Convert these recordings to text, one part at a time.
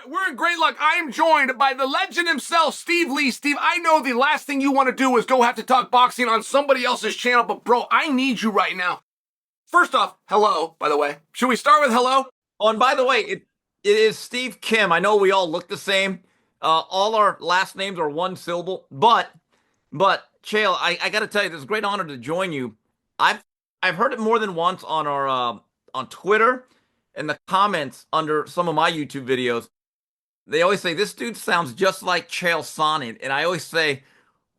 We're in great luck. I am joined by the legend himself, Steve Lee. Steve, I know the last thing you want to do is go have to talk boxing on somebody else's channel, but bro, I need you right now. First off, hello, by the way. Should we start with hello? Oh, and by the way, it is Steve Kim. I know we all look the same. All our last names are one syllable, but Chael, I got to tell you, it's a great honor to join you. I've heard it more than once on our on Twitter and the comments under some of my YouTube videos. They always say this dude sounds just like Chael Sonnen, and I always say,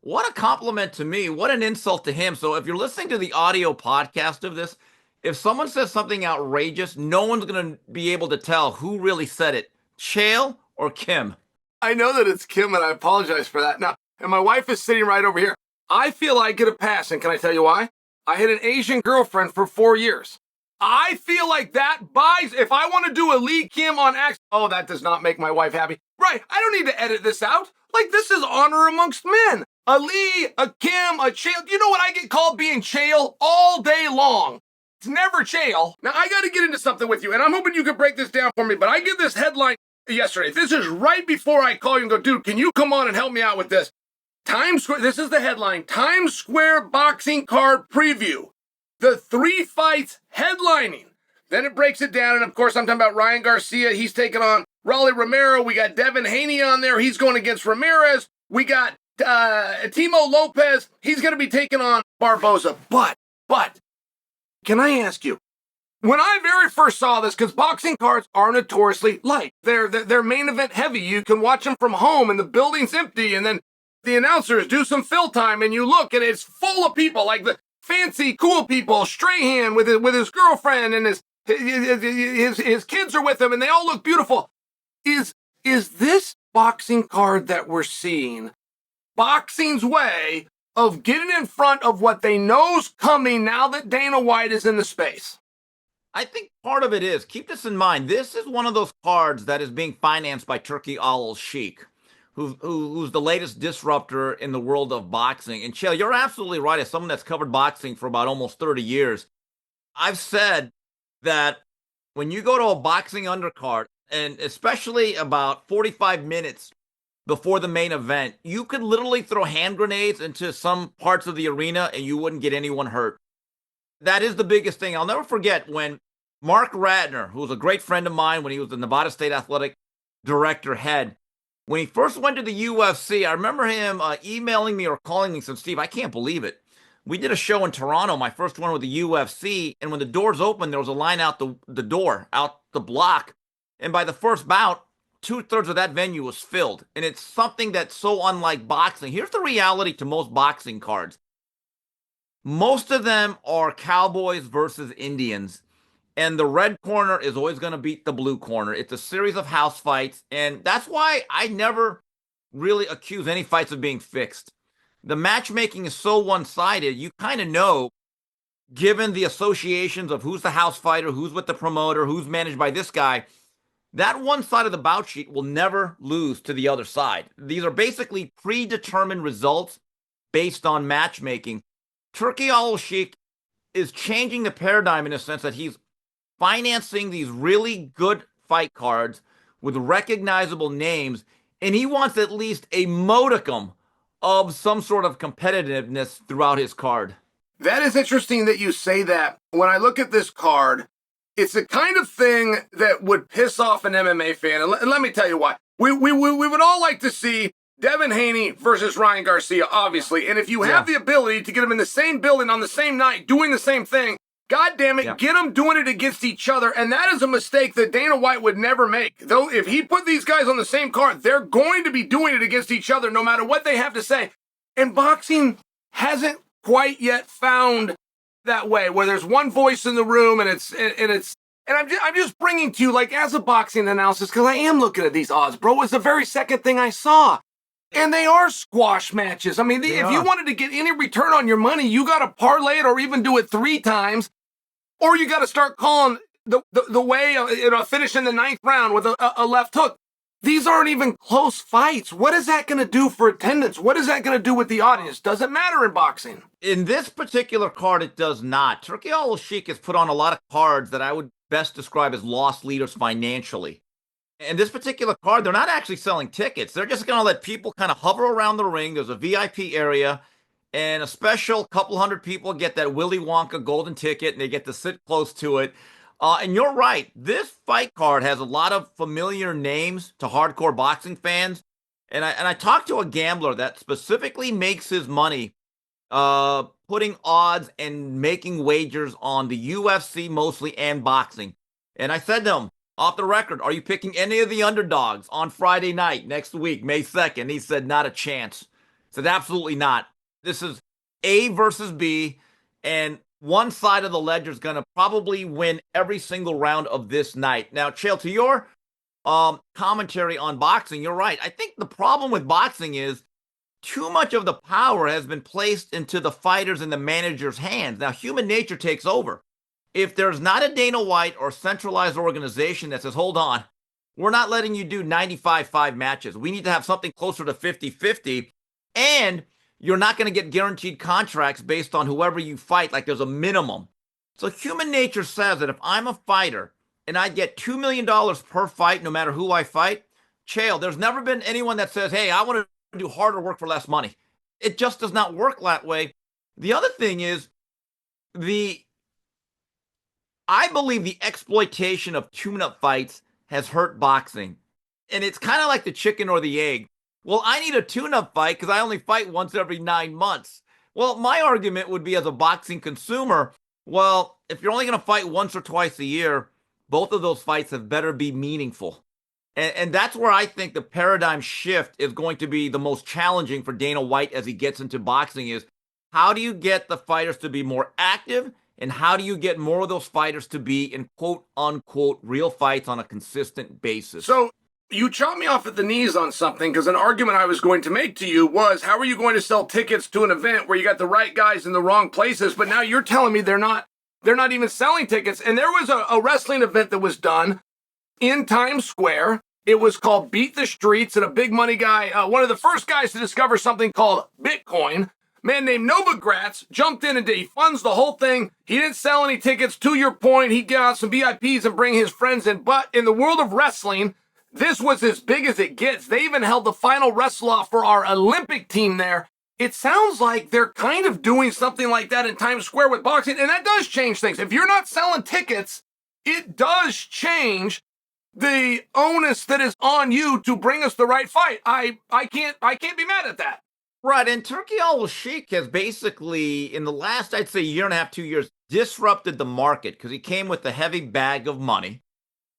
what a compliment to me, what an insult to him. So if you're listening to the audio podcast of this, if someone says something outrageous, no one's going to be able to tell who really said it, Chael or Kim. I know that it's Kim, and I apologize for that. Now, and my wife is sitting right over here. I feel I get a pass, and can I tell you why? I had an Asian girlfriend for 4 years. I feel like that buys, if I want to do a Lee Kim on X, oh, that does not make my wife happy. Right, I don't need to edit this out. Like, this is honor amongst men. A Lee, a Kim, a Chael. You know what I get called being Chael all day long? It's never Chael. Now, I got to get into something with you, and I'm hoping you can break this down for me, but I get this headline yesterday. This is right before I call you and go, dude, can you come on and help me out with this? Times Square, this is the headline, Times Square boxing card preview. The 3 fights headlining. Then it breaks it down, and of course, I'm talking about Ryan Garcia. He's taking on Rolly Romero. We got Devin Haney on there. He's going against Ramirez. We got Timo Lopez. He's going to be taking on Barboza. But, can I ask you, when I very first saw this, because boxing cards are notoriously light. They're main event heavy. You can watch them from home, and the building's empty, and then the announcers do some fill time, and you look, and it's full of people, like the fancy, cool people. Strahan with his girlfriend, and his kids are with him, and they all look beautiful. Is this boxing card that we're seeing boxing's way of getting in front of what they know's coming now that Dana White is in the space? I think part of it is, keep this in mind, this is one of those cards that is being financed by Turki Al-Sheikh, who's the latest disruptor in the world of boxing. And Chael, you're absolutely right. As someone that's covered boxing for about almost 30 years, I've said that when you go to a boxing undercard, and especially about 45 minutes before the main event, you could literally throw hand grenades into some parts of the arena and you wouldn't get anyone hurt. That is the biggest thing. I'll never forget when Mark Ratner, who was a great friend of mine when he was the Nevada State Athletic Director head, when he first went to the UFC, I remember him emailing me or calling me and said, Steve, I can't believe it. We did a show in Toronto, my first one with the UFC, and when the doors opened, there was a line out the door, out the block. And by the first bout, 2/3 of that venue was filled. And it's something that's so unlike boxing. Here's the reality to most boxing cards. Most of them are Cowboys versus Indians. And the red corner is always going to beat the blue corner. It's a series of house fights. And that's why I never really accuse any fights of being fixed. The matchmaking is so one-sided, you kind of know, given the associations of who's the house fighter, who's with the promoter, who's managed by this guy, that one side of the bout sheet will never lose to the other side. These are basically predetermined results based on matchmaking. Turki Al-Sheikh is changing the paradigm in a sense that he's financing these really good fight cards with recognizable names, and he wants at least a modicum of some sort of competitiveness throughout his card. That is interesting that you say that. When I look at this card, it's the kind of thing that would piss off an MMA fan. And let me tell you why. We would all like to see Devin Haney versus Ryan Garcia, obviously. And if you have the ability to get them in the same building on the same night, doing the same thing, God damn it, get them doing it against each other. And that is a mistake that Dana White would never make. Though if he put these guys on the same card, they're going to be doing it against each other no matter what they have to say. And boxing hasn't quite yet found that way where there's one voice in the room and I'm just bringing to you, like, as a boxing analysis, because I am looking at these odds, bro. It's the very second thing I saw. And they are squash matches. I mean, if you wanted to get any return on your money, you got to parlay it or even do it 3 times. Or you got to start calling the way, finish in the 9th round with a left hook. These aren't even close fights. What is that going to do for attendance? What is that going to do with the audience? Doesn't matter in boxing. In this particular card, it does not. Turki Al-Sheikh has put on a lot of cards that I would best describe as loss leaders financially. And this particular card, they're not actually selling tickets. They're just going to let people kind of hover around the ring. There's a VIP area, and a special couple hundred people get that Willy Wonka golden ticket, and they get to sit close to it. And you're right. This fight card has a lot of familiar names to hardcore boxing fans. And I talked to a gambler that specifically makes his money putting odds and making wagers on the UFC mostly and boxing. And I said to him, off the record, are you picking any of the underdogs on Friday night next week, May 2nd? He said, not a chance. I said, absolutely not. This is A versus B, and one side of the ledger is going to probably win every single round of this night. Now, Chael, to your commentary on boxing, you're right. I think the problem with boxing is too much of the power has been placed into the fighters and the manager's hands. Now, human nature takes over. If there's not a Dana White or centralized organization that says, hold on, we're not letting you do 95-5 matches. We need to have something closer to 50-50. And you're not going to get guaranteed contracts based on whoever you fight. Like there's a minimum. So human nature says that if I'm a fighter and I get $2 million per fight, no matter who I fight, Chael, there's never been anyone that says, hey, I want to do harder work for less money. It just does not work that way. The other thing is I believe the exploitation of tune-up fights has hurt boxing. And it's kind of like the chicken or the egg. Well, I need a tune-up fight because I only fight once every 9 months. Well, my argument would be as a boxing consumer, well, if you're only going to fight once or twice a year, both of those fights have better be meaningful. And that's where I think the paradigm shift is going to be the most challenging for Dana White as he gets into boxing is how do you get the fighters to be more active? And how do you get more of those fighters to be in quote unquote real fights on a consistent basis? So you chopped me off at the knees on something because an argument I was going to make to you was how are you going to sell tickets to an event where you got the right guys in the wrong places? But now you're telling me they're not even selling tickets. And there was a wrestling event that was done in Times Square. It was called Beat the Streets, and a big money guy, one of the first guys to discover something called Bitcoin, man named Novogratz, jumped in and he funds the whole thing. He didn't sell any tickets. To your point, he'd get out some VIPs and bring his friends in. But in the world of wrestling, this was as big as it gets. They even held the final wrestle-off for our Olympic team there. It sounds like they're kind of doing something like that in Times Square with boxing, and that does change things. If you're not selling tickets, it does change the onus that is on you to bring us the right fight. I can't be mad at that. Right, and Turki Al-Sheikh has basically, in the last, I'd say, year and a half, 2 years, disrupted the market because he came with a heavy bag of money,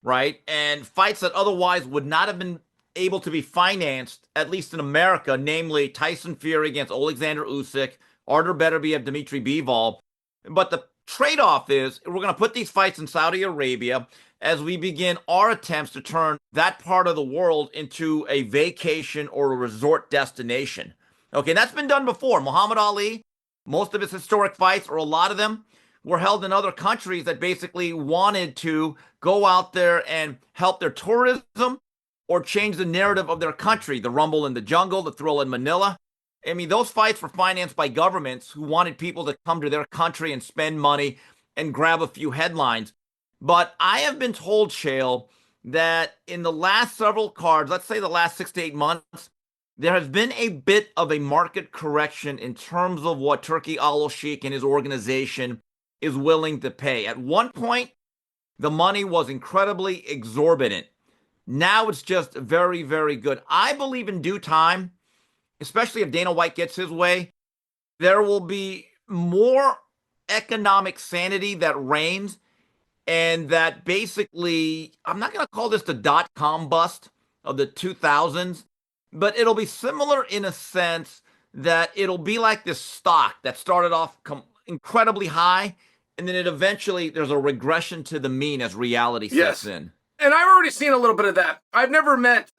right? And fights that otherwise would not have been able to be financed, at least in America, namely Tyson Fury against Alexander Usyk, Artur Beterbiev, Dmitry Bivol. But the trade-off is we're going to put these fights in Saudi Arabia as we begin our attempts to turn that part of the world into a vacation or a resort destination. Okay, that's been done before. Muhammad Ali, most of his historic fights, or a lot of them, were held in other countries that basically wanted to go out there and help their tourism or change the narrative of their country. The Rumble in the Jungle, the Thrill in Manila. I mean, those fights were financed by governments who wanted people to come to their country and spend money and grab a few headlines. But I have been told, Chael, that in the last several cards, let's say the last 6 to 8 months, there has been a bit of a market correction in terms of what Turki Al-Sheikh and his organization is willing to pay. At one point, the money was incredibly exorbitant. Now it's just very, very good. I believe in due time, especially if Dana White gets his way, there will be more economic sanity that reigns, and that basically, I'm not going to call this the dot-com bust of the 2000s, but it'll be similar in a sense that it'll be like this stock that started off incredibly high, and then there's a regression to the mean as reality sets in. And I've already seen a little bit of that. I've never met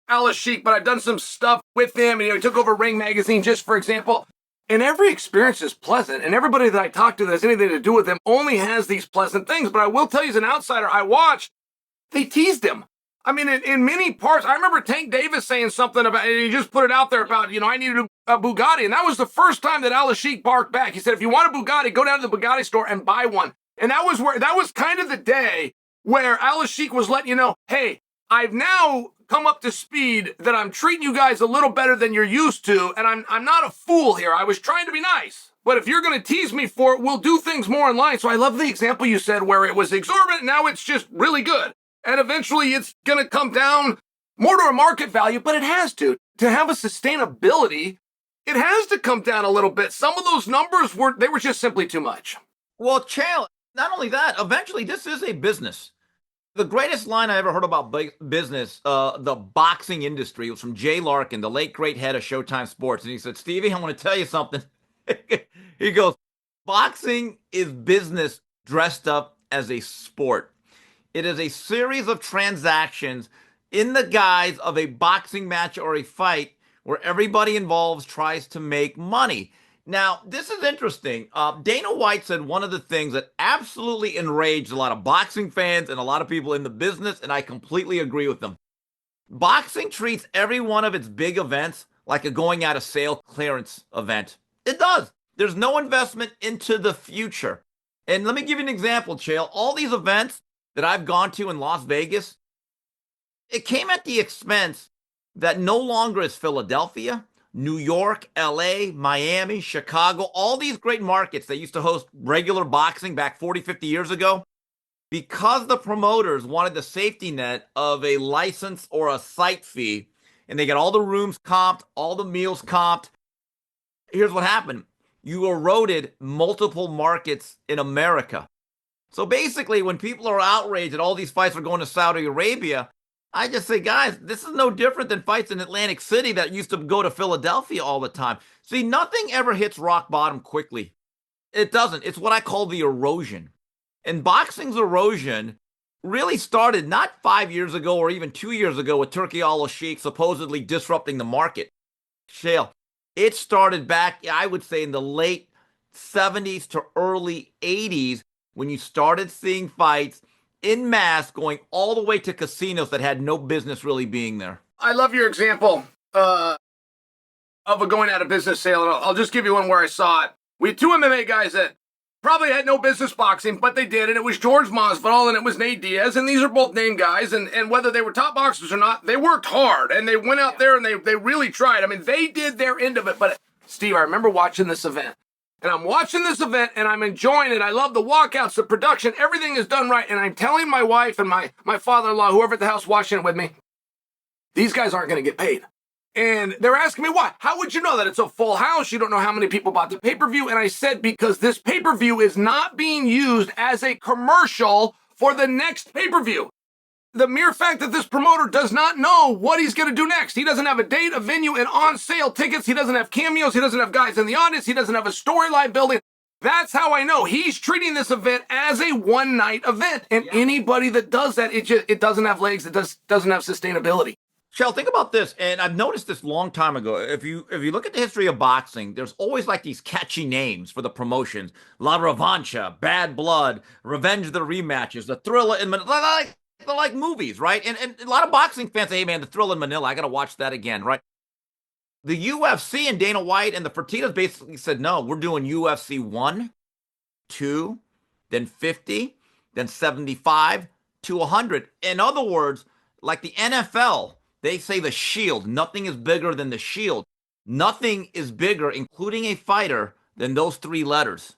Al-Sheikh, but I've done some stuff with him. And, he took over Ring Magazine, just for example. And every experience is pleasant. And everybody that I talk to that has anything to do with him only has these pleasant things. But I will tell you, as an outsider, I watched, they teased him. I mean, in many parts, I remember Tank Davis saying something about, and he just put it out there about, I needed a Bugatti. And that was the first time that Al-Sheikh barked back. He said, if you want a Bugatti, go down to the Bugatti store and buy one. And that was kind of the day where Al-Sheikh was letting you know, hey, I've now come up to speed that I'm treating you guys a little better than you're used to, and I'm not a fool here. I was trying to be nice. But if you're going to tease me for it, we'll do things more in line. So I love the example you said where it was exorbitant, now it's just really good. And eventually it's going to come down more to a market value, but it has to. To have a sustainability, it has to come down a little bit. Some of those numbers were just simply too much. Well, Chael, not only that, eventually this is a business. The greatest line I ever heard about business, the boxing industry, was from Jay Larkin, the late great head of Showtime Sports. And he said, Stevie, I want to tell you something. He goes, boxing is business dressed up as a sport. It is a series of transactions in the guise of a boxing match or a fight where everybody involved tries to make money. Now, this is interesting. Dana White said one of the things that absolutely enraged a lot of boxing fans and a lot of people in the business, and I completely agree with them. Boxing treats every one of its big events like a going out of sale clearance event. It does. There's no investment into the future. And let me give you an example, Chael. All these events that I've gone to in Las Vegas, it came at the expense that no longer is Philadelphia, New York, LA, Miami, Chicago, all these great markets that used to host regular boxing back 40, 50 years ago, because the promoters wanted the safety net of a license or a site fee, and they got all the rooms comped, all the meals comped. Here's what happened. You eroded multiple markets in America. So basically, when people are outraged that all these fights are going to Saudi Arabia, I just say, guys, this is no different than fights in Atlantic City that used to go to Philadelphia all the time. See, nothing ever hits rock bottom quickly. It doesn't. It's what I call the erosion. And boxing's erosion really started not 5 years ago or even 2 years ago with Turki Al-Sheikh supposedly disrupting the market. Chael, it started back, I would say, in the late 70s to early 80s when you started seeing fights in mass going all the way to casinos that had no business really being there. I love your example of a going out of business sale. I'll just give you one where I saw it. We had two MMA guys that probably had no business boxing, but they did, and it was George Masvidal and it was Nate Diaz, and these are both name guys, and whether they were top boxers or not, they worked hard, and they went out there and they really tried. I mean, they did their end of it, but Steve, I remember watching this event, and I'm watching this event, and I'm enjoying it. I love the walkouts, the production, everything is done right, and I'm telling my wife and my father-in-law, whoever at the house watching it with me, these guys aren't going to get paid. And they're asking me why. How would you know that it's a full house? You don't know how many people bought the pay-per-view. And I said, because this pay-per-view is not being used as a commercial for the next pay-per-view. The mere fact that this promoter does not know what he's going to do next. He doesn't have a date, a venue, and on-sale tickets. He doesn't have cameos. He doesn't have guys in the audience. He doesn't have a storyline building. That's how I know he's treating this event as a one-night event. And anybody that does that, it doesn't have legs. It doesn't have sustainability. Chael, think about this, and I've noticed this long time ago. If you look at the history of boxing, there's always like these catchy names for the promotions: La Revancha, Bad Blood, Revenge of the Rematches, the Thriller in Manila. They're like movies, right? And a lot of boxing fans say, "Hey, man, the Thriller in Manila, I got to watch that again," right? The UFC and Dana White and the Fertittas basically said, "No, we're doing UFC 1, 2, then 50, then 75 to 100." In other words, like the NFL. They say the Shield. Nothing is bigger than the Shield. Nothing is bigger, including a fighter, than those three letters.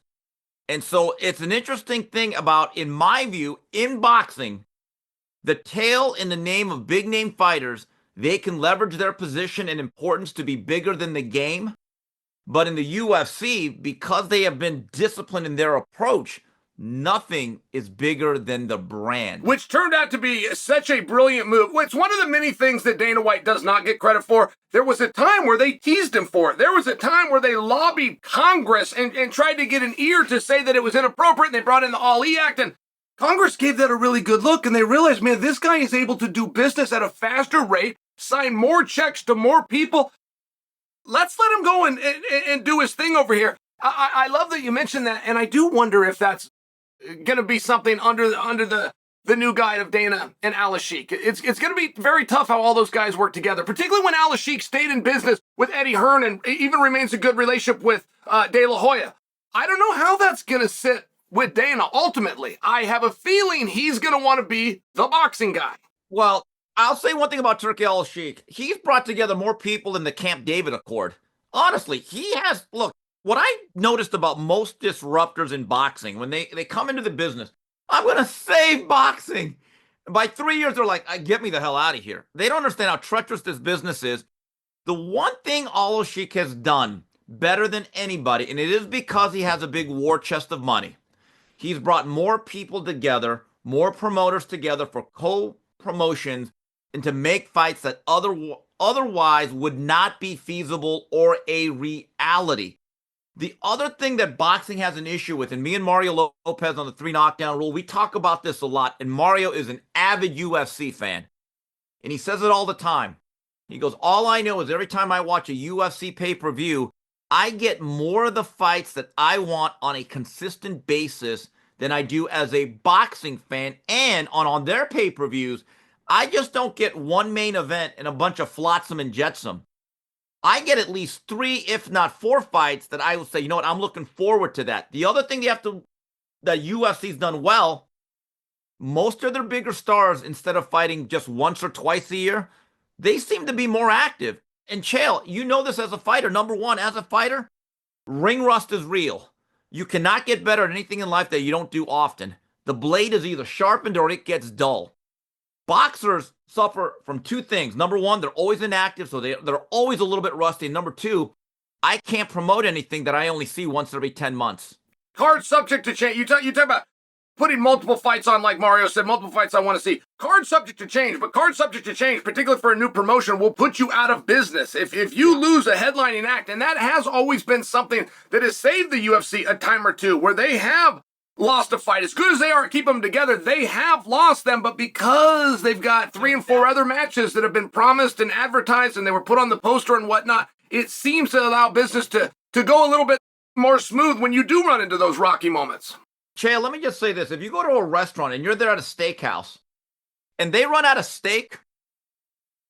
And so it's an interesting thing about, in my view, in boxing, the tail in the name of big name fighters, they can leverage their position and importance to be bigger than the game. But in the UFC, because they have been disciplined in their approach, nothing is bigger than the brand. Which turned out to be such a brilliant move. It's one of the many things that Dana White does not get credit for. There was a time where they teased him for it. There was a time where they lobbied Congress and tried to get an ear to say that it was inappropriate, and they brought in the Ali Act, and Congress gave that a really good look, and they realized, man, this guy is able to do business at a faster rate, sign more checks to more people. Let's let him go and do his thing over here. I love that you mentioned that, and I do wonder if that's going to be something under the new guide of Dana and Al-Sheikh. It's going to be very tough how all those guys work together, particularly when Al-Sheikh stayed in business with Eddie Hearn and even remains a good relationship with De La Hoya. I don't know how that's going to sit with Dana ultimately. I have a feeling he's going to want to be the boxing guy. Well, I'll say one thing about Turki Al-Sheikh. He's brought together more people than the Camp David Accord. Honestly, he has. Look, what I noticed about most disruptors in boxing, when they come into the business, I'm going to save boxing. By 3 years, they're like, get me the hell out of here. They don't understand how treacherous this business is. The one thing Al-Sheikh has done better than anybody, and it is because he has a big war chest of money, he's brought more people together, more promoters together for co-promotions, and to make fights that otherwise would not be feasible or a reality. The other thing that boxing has an issue with, and me and Mario Lopez on the 3 knockdown rule, we talk about this a lot, and Mario is an avid UFC fan, and he says it all the time. He goes, all I know is every time I watch a UFC pay-per-view, I get more of the fights that I want on a consistent basis than I do as a boxing fan, and on their pay-per-views, I just don't get one main event and a bunch of flotsam and jetsam. I get at least 3, if not 4 fights that I will say, you know what, I'm looking forward to that. The other thing that UFC's done well, most of their bigger stars, instead of fighting just once or twice a year, they seem to be more active. And Chael, you know this as a fighter. Number one, as a fighter, ring rust is real. You cannot get better at anything in life that you don't do often. The blade is either sharpened or it gets dull. Boxers suffer from 2 things. Number one, they're always inactive, so they're always a little bit rusty. And number 2, I can't promote anything that I only see once every 10 months. Card subject to change. You talk about putting multiple fights on, like Mario said, multiple fights I want to see. Card subject to change, but card subject to change, particularly for a new promotion, will put you out of business. If you lose a headlining act, and that has always been something that has saved the UFC a time or two, where they have lost a fight. As good as they are at keeping them together, they have lost them, but because they've got 3 and 4 other matches that have been promised and advertised and they were put on the poster and whatnot, it seems to allow business to go a little bit more smooth when you do run into those rocky moments. Chael, let me just say this. If you go to a restaurant and you're there at a steakhouse and they run out of steak,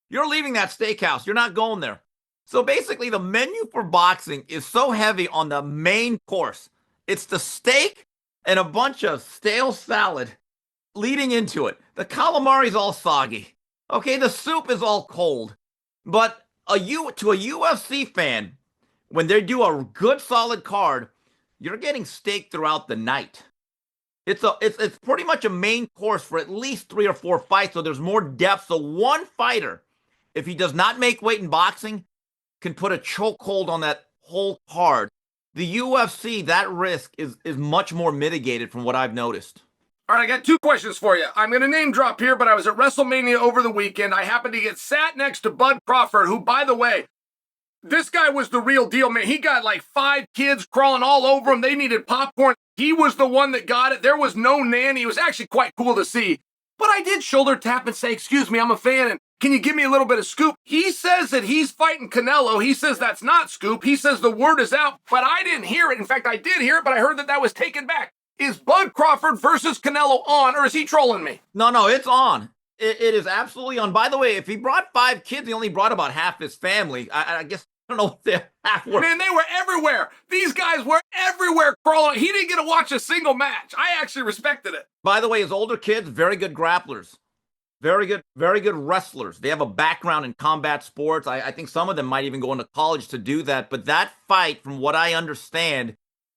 you're leaving that steakhouse. You're not going there. So basically, the menu for boxing is so heavy on the main course. It's the steak and a bunch of stale salad leading into it. The calamari's all soggy. Okay, the soup is all cold. But to a UFC fan, when they do a good solid card, you're getting steak throughout the night. It's pretty much a main course for at least 3 or 4 fights, so there's more depth. So one fighter, if he does not make weight in boxing, can put a chokehold on that whole card. The UFC, that risk is much more mitigated from what I've noticed. All right, I got 2 questions for you. I'm going to name drop here, but I was at WrestleMania over the weekend. I happened to get sat next to Bud Crawford, who, by the way, this guy was the real deal, man. He got like 5 kids crawling all over him. They needed popcorn. He was the one that got it. There was no nanny. It was actually quite cool to see. But I did shoulder tap and say, excuse me, I'm a fan, and can you give me a little bit of scoop? He says that he's fighting Canelo. He says that's not scoop. He says the word is out, but I didn't hear it. In fact, I did hear it, but I heard that was taken back. Is Bud Crawford versus Canelo on, or is he trolling me? No, it's on. It is absolutely on. By the way, if he brought 5 kids, he only brought about half his family. I guess, I don't know what they're half were. Man, they were everywhere. These guys were everywhere crawling. He didn't get to watch a single match. I actually respected it. By the way, his older kids, very good grapplers. Very good wrestlers. They have a background in combat sports. I think some of them might even go into college to do that. But that fight, from what I understand,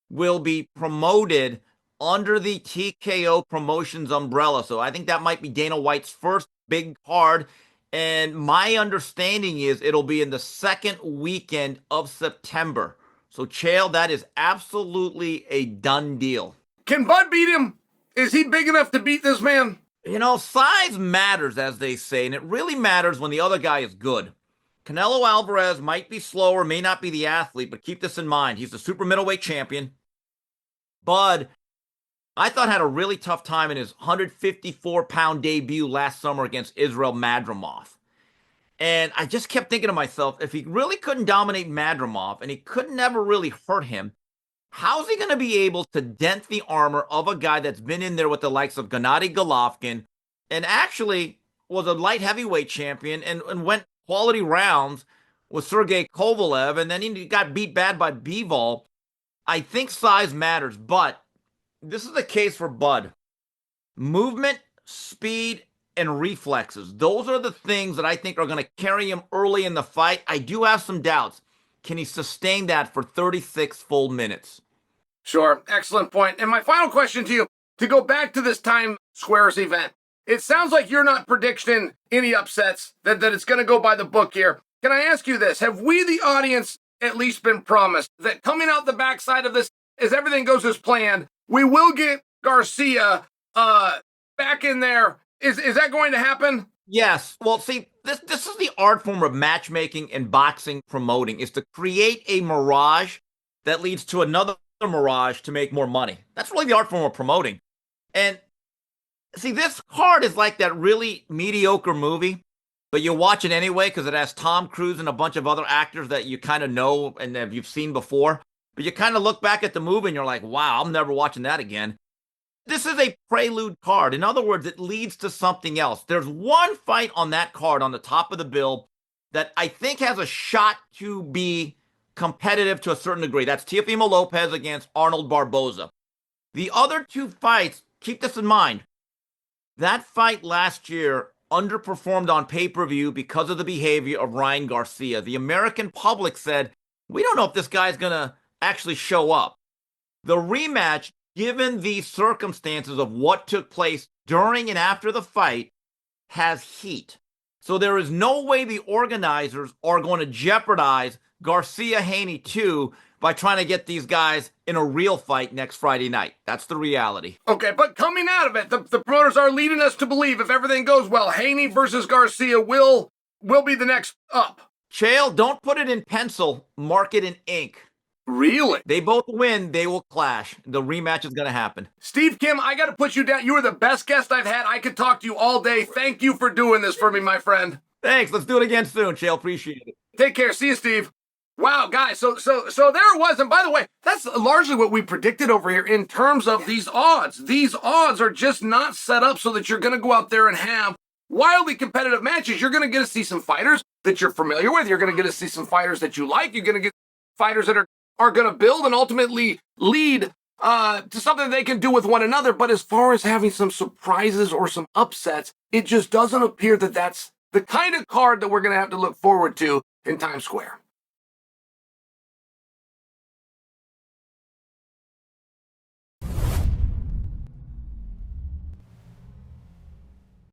will be promoted under the TKO Promotions umbrella. So I think that might be Dana White's first big card. And my understanding is it'll be in the 2nd weekend of September. So, Chael, that is absolutely a done deal. Can Bud beat him? Is he big enough to beat this man? You know, size matters, as they say, and it really matters when the other guy is good. Canelo Alvarez might be slower, may not be the athlete, but keep this in mind. He's the super middleweight champion. Bud, I thought, had a really tough time in his 154-pound debut last summer against Israel Madrimov. And I just kept thinking to myself, if he really couldn't dominate Madrimov and he could never really hurt him, how's he going to be able to dent the armor of a guy that's been in there with the likes of Gennady Golovkin and actually was a light heavyweight champion and went quality rounds with Sergey Kovalev, and then he got beat bad by Bivol? I think size matters, but this is the case for Bud. Movement, speed, and reflexes. Those are the things that I think are going to carry him early in the fight. I do have some doubts. Can he sustain that for 36 full minutes? Sure. Excellent point. And my final question to you, to go back to this Times Squares event, it sounds like you're not predicting any upsets, that it's going to go by the book here. Can I ask you this? Have we, the audience, at least been promised that coming out the backside of this, as everything goes as planned, we will get Garcia back in there? Is that going to happen? Yes. Well, see, this is the art form of matchmaking and boxing promoting, is to create a mirage that leads to another mirage to make more money. That's really the art form of promoting. And see, this card is like that really mediocre movie, but you watch it anyway because it has Tom Cruise and a bunch of other actors that you kind of know and that you've seen before. But you kind of look back at the movie and you're like, wow, I'm never watching that again. This is a prelude card. In other words, it leads to something else. There's one fight on that card on the top of the bill that I think has a shot to be competitive to a certain degree. That's Teofimo Lopez against Arnold Barboza. The other two fights, keep this in mind, that fight last year underperformed on pay-per-view because of the behavior of Ryan Garcia. The American public said, we don't know if this guy's going to actually show up. The rematch, given the circumstances of what took place during and after the fight, has heat. So there is no way the organizers are going to jeopardize Garcia-Haney 2 by trying to get these guys in a real fight next Friday night. That's the reality. Okay, but coming out of it, the promoters are leading us to believe if everything goes well, Haney versus Garcia will be the next up. Chael, don't put it in pencil, mark it in ink. Really? They both win, they will clash. The rematch is going to happen. Steve Kim, I got to put you down. You are the best guest I've had. I could talk to you all day. Thank you for doing this for me, my friend. Thanks. Let's do it again soon, Chael. Appreciate it. Take care. See you, Steve. Wow, guys. So there it was. And by the way, that's largely what we predicted over here in terms of these odds. These odds are just not set up so that you're going to go out there and have wildly competitive matches. You're going to get to see some fighters that you're familiar with. You're going to get to see some fighters that you like. You're going to get fighters that are going to build and ultimately lead to something they can do with one another. But as far as having some surprises or some upsets, it just doesn't appear that that's the kind of card that we're going to have to look forward to in Times Square.